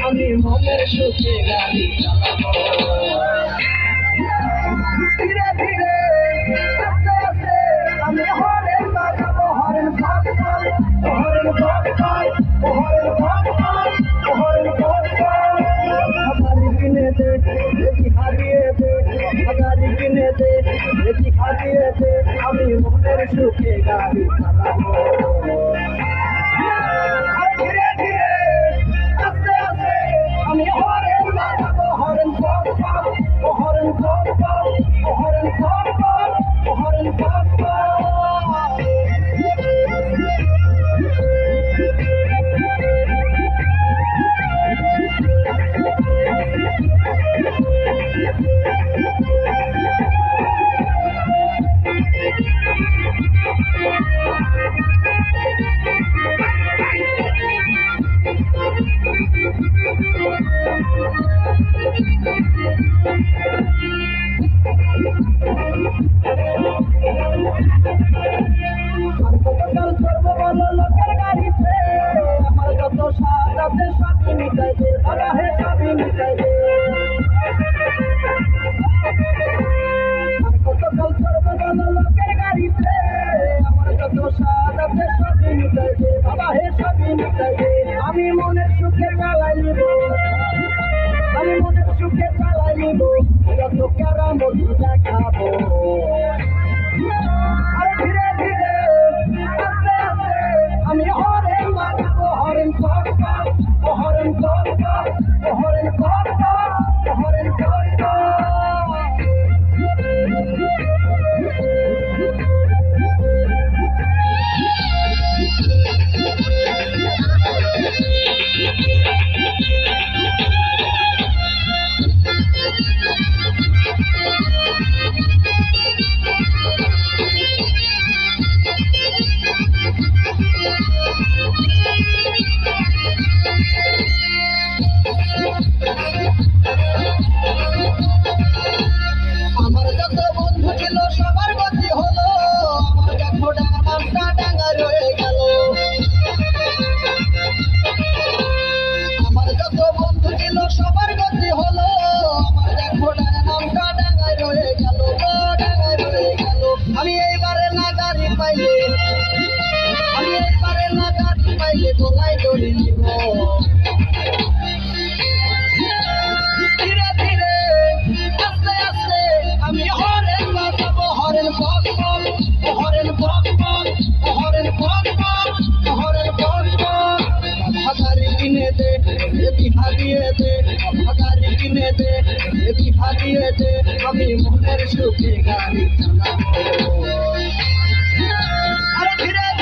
আমি মনের সুখে গাড়ি চালাবো ধীরে ধীরে আস্তে আস্তে আমি হরেন বাজাবো হরেন ভাগ হরেন ভাগ হরেন ভাগ হরেন ভাগ গাড়ি কিনে দে দেখি হারিয়ে দে গাড়ি কিনে দে দেখি হারিয়ে দে আমি মনের সুখে গাড়ি চালাবো ধীরে ধীরে আস্তে আস্তে আমি হরেন বাজাবো হরেন ভাগ হরেন ভাগ হরেন ভাগ হরেন ভাগ লোকের গাড়িতে আমার যত স্বাদ আছে সবই মিটাই দে বাবা হে সবই মিটাই দে কতকাল সর্বকাল লোকের গাড়িতে আমার যত স্বাদ আছে সবই মিটাই দে বাবা হে সবই মিটাই দে আমি মনের সুখে চালাই নিব আমি মনের সুখে চালাই নিব যত কেরামতি দেখাবো ধীরে ধীরে আস্তে আস্তে আমি হরেন বাজাবো হরেন ভাগ হরেন ভাগ হরেন ভাগ হরেন ভাগ আমার যত বন্ধু ছিল সবার গতি হলো আমার দেখো নামটা ডাঙ্গা রয়ে গেল আমার যত বন্ধু ছিল সবার গতি হলো আমার দেখো নামটা ডাঙ্গা রয়ে গেল ডাঙ্গা রয়ে গেল আমি এইবারে না গাড়ি পাইলে আমি এইবারে না গাড়ি পাইলে গলায় দড়ি নিব ধীরে ধীরে আস্তে আস্তে আমি হরেন বাজাবো হরেন ভাগ হরেন ভাগ হরেন ভাগ হরেন ভাগ গাড়ি কিনে দে দেখি হারিয়ে দে গাড়ি কিনে দে দেখি হারিয়ে দে আমি মনের সুখে গাড়ি চালাবো ধীরে